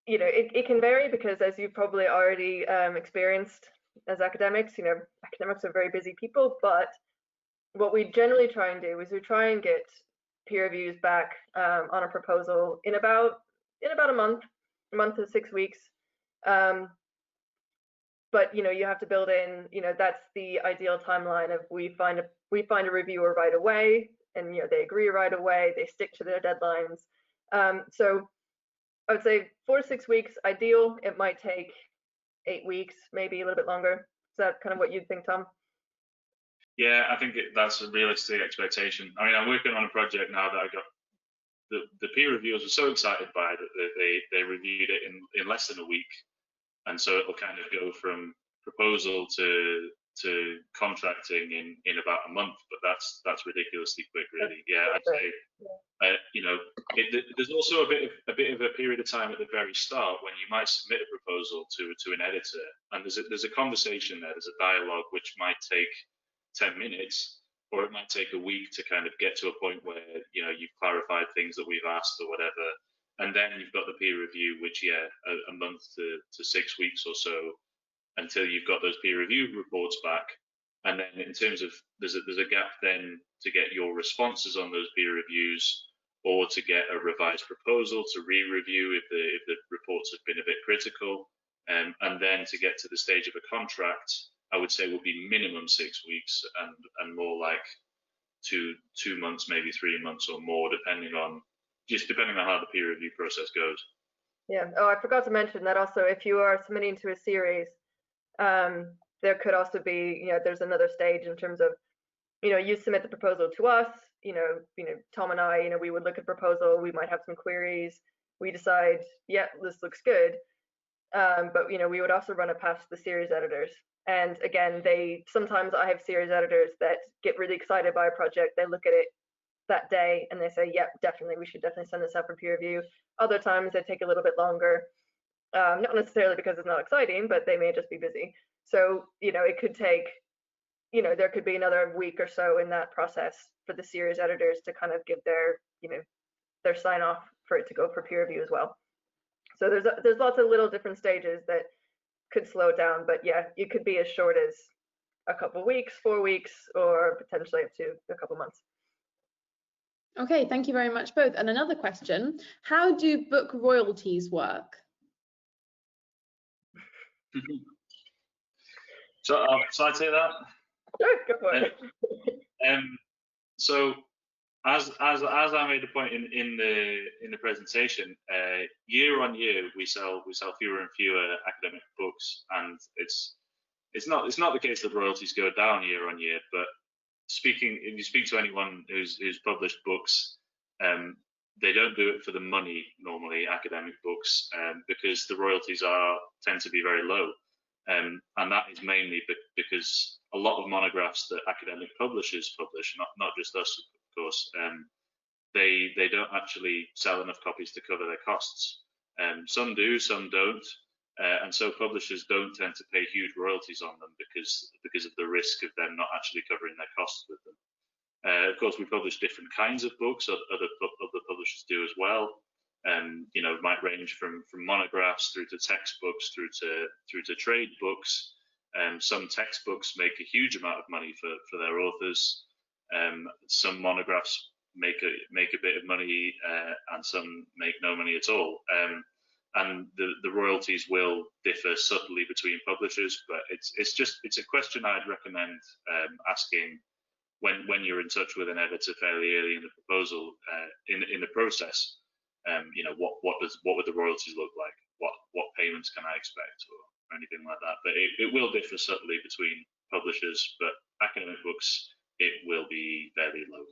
It can vary because, as you've probably already experienced as academics, academics are very busy people, but what we generally try and do is we try and get peer reviews back on a proposal in about a month to 6 weeks. But you have to build in, that's the ideal timeline of we find a reviewer right away, and they agree right away, they stick to their deadlines. So I would say 4 to 6 weeks ideal. It might take 8 weeks, maybe a little bit longer. Is that kind of what you'd think, Tom? Yeah, I think that's a realistic expectation. I mean, I'm working on a project now that I got the peer reviewers were so excited by it that they reviewed it in less than a week. And so it'll kind of go from proposal to contracting in about a month, but that's ridiculously quick, really. Yeah, I'd say there's also a bit of a period of time at the very start when you might submit a proposal to an editor, and there's a conversation there, there's a dialogue which might take 10 minutes, or it might take a week to kind of get to a point where you've clarified things that we've asked or whatever. And then you've got the peer review, which, yeah, a month to 6 weeks or so until you've got those peer review reports back. And then in terms of, there's a gap then to get your responses on those peer reviews, or to get a revised proposal to re-review if the reports have been a bit critical. And then to get to the stage of a contract, I would say will be minimum 6 weeks, and more like two months, maybe 3 months or more, depending on how the peer review process goes. Yeah. Oh, I forgot to mention that also, if you are submitting to a series, there could also be, there's another stage in terms of, you submit the proposal to us, Tom and I, we would look at the proposal, we might have some queries, we decide, yeah, this looks good. But, we would also run it past the series editors. And again, sometimes I have series editors that get really excited by a project, they look at it that day and they say, yeah, definitely, we should definitely send this out for peer review. Other times they take a little bit longer, not necessarily because it's not exciting, but they may just be busy. So, it could take, there could be another week or so in that process for the series editors to kind of give their, their sign off for it to go for peer review as well. So there's lots of little different stages that could slow it down, but yeah, it could be as short as a couple of weeks, 4 weeks, or potentially up to a couple months. Okay, thank you very much both. And another question, how do book royalties work? So I'd say that. Sure, go for it. So as I made the point in the presentation, year on year we sell fewer and fewer academic books, and it's not the case that royalties go down year on year. But if you speak to anyone who's published books, they don't do it for the money normally, academic books, because the royalties tend to be very low. And that is mainly because a lot of monographs that academic publishers publish, not just us, of course, they don't actually sell enough copies to cover their costs. Some do, some don't, and so publishers don't tend to pay huge royalties on them because of the risk of them not actually covering their costs with them. Of course, we publish different kinds of books. Other publishers do as well. It might range from monographs through to textbooks, through to trade books. Some textbooks make a huge amount of money for their authors. Some monographs make a bit of money, and some make no money at all. And the royalties will differ subtly between publishers, but it's a question I'd recommend asking when you're in touch with an editor fairly early in the proposal, in the process. What would the royalties look like? What payments can I expect, or anything like that? But it will differ subtly between publishers, but academic books, it will be very low.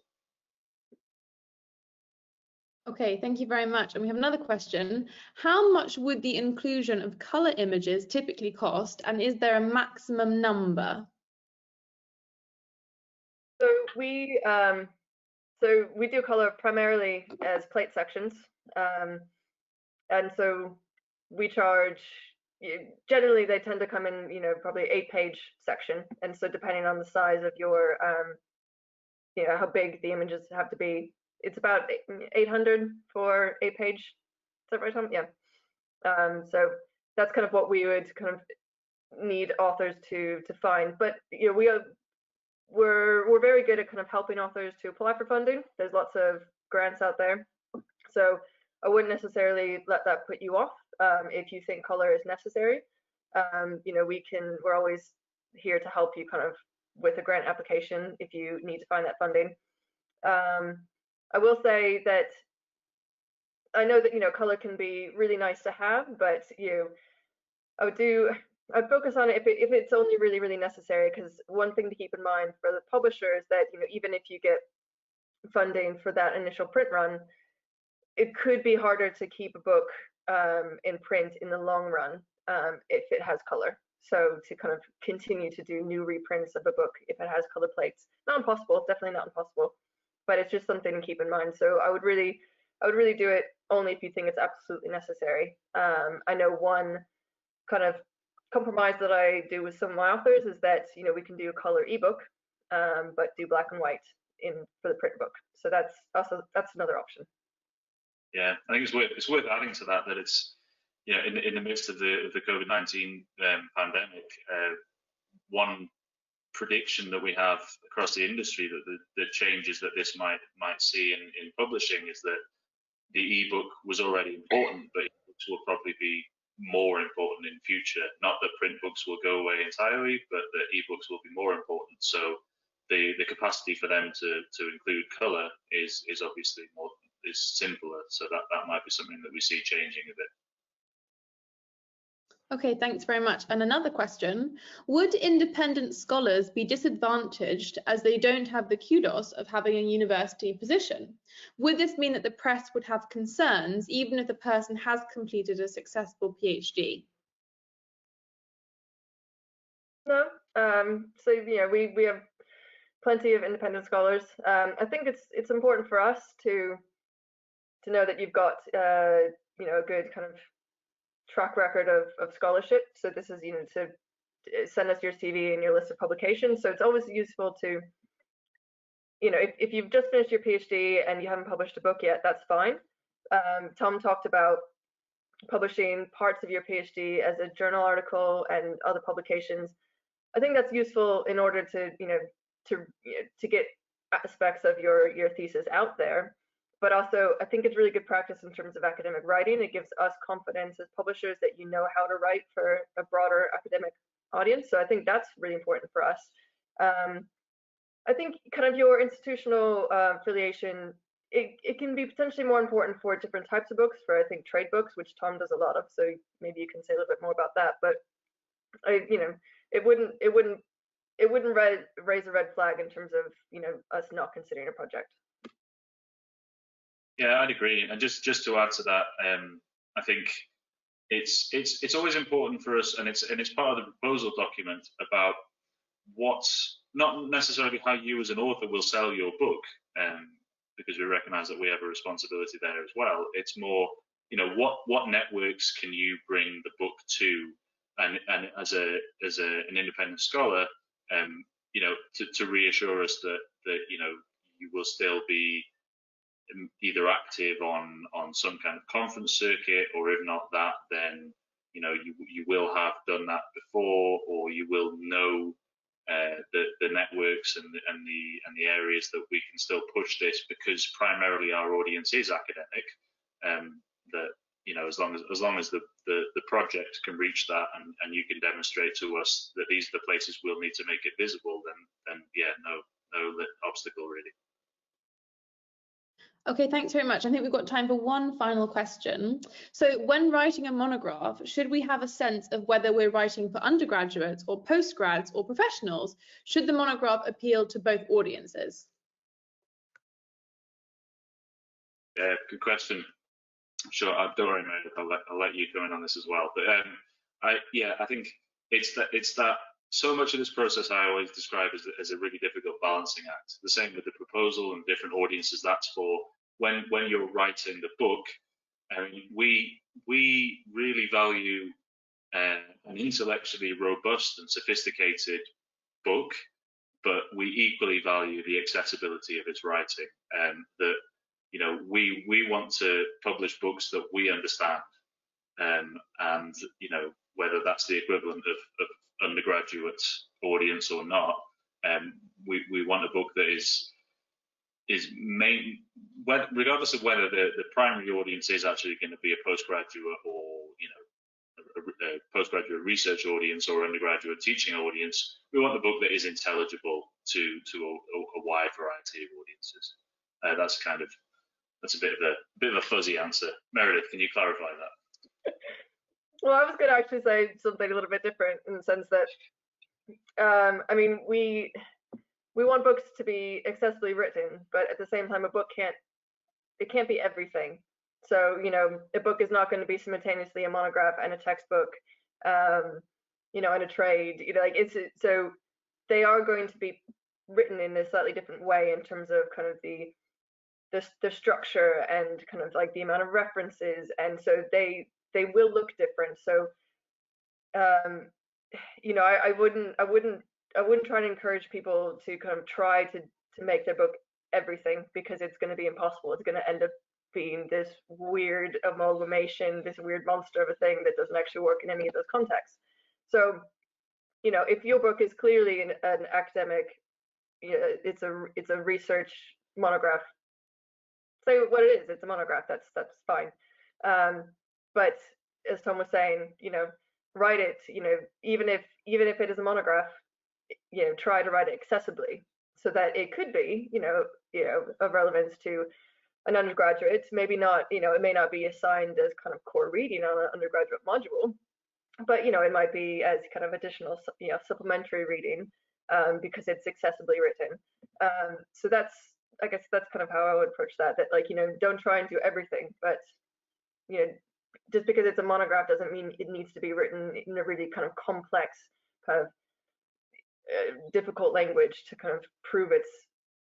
Okay, thank you very much. And we have another question. How much would the inclusion of color images typically cost, and is there a maximum number? So we do color primarily as plate sections, and so we charge. Generally, they tend to come in, probably 8-page section, and so depending on the size of your, how big the images have to be, it's about 800 for 8-page. Is that right, Tom? Yeah. So that's kind of what we would kind of need authors to find, but we're very good at kind of helping authors to apply for funding. There's lots of grants out there, so I wouldn't necessarily let that put you off. If you think color is necessary, we're always here to help you kind of with a grant application if you need to find that funding. I will say that I know that color can be really nice to have, but I'd focus on it if it's only really, really necessary, because one thing to keep in mind for the publisher is that even if you get funding for that initial print run, it could be harder to keep a book in print in the long run if it has color. So to kind of continue to do new reprints of a book if it has color plates, not impossible, definitely not impossible, but it's just something to keep in mind. So I would really do it only if you think it's absolutely necessary. I know one kind of compromise that I do with some of my authors is that we can do a color ebook, but do black and white for the print book. So that's another option. Yeah, I think it's worth adding to that it's, you know, in the midst of the COVID-19 pandemic, one prediction that we have across the industry that the changes that this might see in publishing is that the ebook was already important, but ebooks will probably be more important in future. Not that print books will go away entirely, but that ebooks will be more important. So the capacity for them to include color is obviously simpler. So that might be something that we see changing a bit. Okay, thanks very much. And another question, would independent scholars be disadvantaged as they don't have the kudos of having a university position? Would this mean that the press would have concerns even if the person has completed a successful PhD? No. So yeah, we have plenty of independent scholars. I think it's important for us to know that you've got you know, a good kind of track record of scholarship. So this is, you know, to send us your CV and your list of publications. So it's always useful to, you know, if you've just finished your PhD and you haven't published a book yet, that's fine. Tom talked about publishing parts of your PhD as a journal article and other publications. I think that's useful in order to, you know, to get aspects of your thesis out there. But also, I think it's really good practice in terms of academic writing. It gives us confidence as publishers that you know how to write for a broader academic audience. So I think that's really important for us. I think kind of your institutional affiliation, it can be potentially more important for different types of books, for I think trade books, which Tom does a lot of. So maybe you can say a little bit more about that. But you know, it wouldn't raise a red flag in terms of, you know, us not considering a project. Yeah, I'd agree. And just to add to that, I think it's always important for us, and it's part of the proposal document about what's not necessarily how you as an author will sell your book, because we recognise that we have a responsibility there as well. It's more, you know, what networks can you bring the book to, and as an independent scholar, you know, to reassure us that you know, you will still be either active on some kind of conference circuit, or if not that, then you know, you will have done that before, or you will know the networks and the areas that we can still push this, because primarily our audience is academic. That, you know, as long as the project can reach that, and you can demonstrate to us that these are the places we'll need to make it visible, then yeah, no obstacle really. Okay, thanks very much. I think we've got time for one final question. So when writing a monograph, should we have a sense of whether we're writing for undergraduates or postgrads or professionals? Should the monograph appeal to both audiences? Yeah, good question. Sure, don't worry, Meredith, I'll let you come in on this as well. But I think it's that so much of this process I always describe as a really difficult balancing act. The same with the proposal and different audiences that's for. When you're writing the book, we really value an intellectually robust and sophisticated book, but we equally value the accessibility of its writing. That, you know, we want to publish books that we understand, and you know, whether that's the equivalent of undergraduate audience or not, we want a book that is regardless of whether the primary audience is actually going to be a postgraduate, or you know, a postgraduate research audience or undergraduate teaching audience. We want the book that is intelligible to a wide variety of audiences. That's a bit of a fuzzy answer. Meredith, can you clarify that? Well, I was going to actually say something a little bit different, in the sense that I mean, we want books to be accessibly written, but at the same time, a book can't be everything. So, you know, a book is not going to be simultaneously a monograph and a textbook, you know, and a trade. You know, like so they are going to be written in a slightly different way in terms of kind of the structure and kind of like the amount of references, and so they will look different. So, you know, I wouldn't try to encourage people to kind of try to make their book everything, because it's going to be impossible. It's going to end up being this weird amalgamation, this weird monster of a thing that doesn't actually work in any of those contexts. So, you know, if your book is clearly an academic, you know, it's a research monograph, say what it is, it's a monograph, that's fine. But as Tom was saying, you know, write it, you know, even if it is a monograph, you know, try to write it accessibly so that it could be, you know, of relevance to an undergraduate. Maybe not, you know, it may not be assigned as kind of core reading on an undergraduate module, but, you know, it might be as kind of additional, you know, supplementary reading because it's accessibly written. So that's, I guess that's kind of how I would approach that, like, you know, don't try and do everything, but, you know, just because it's a monograph doesn't mean it needs to be written in a really kind of complex, kind of difficult language to kind of prove its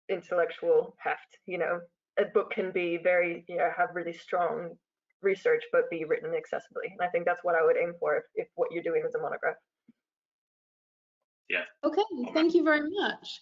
intellectual heft. You know, a book can be very, you know, have really strong research, but be written accessibly. And I think that's what I would aim for if what you're doing is a monograph. Yeah. Okay, thank you very much.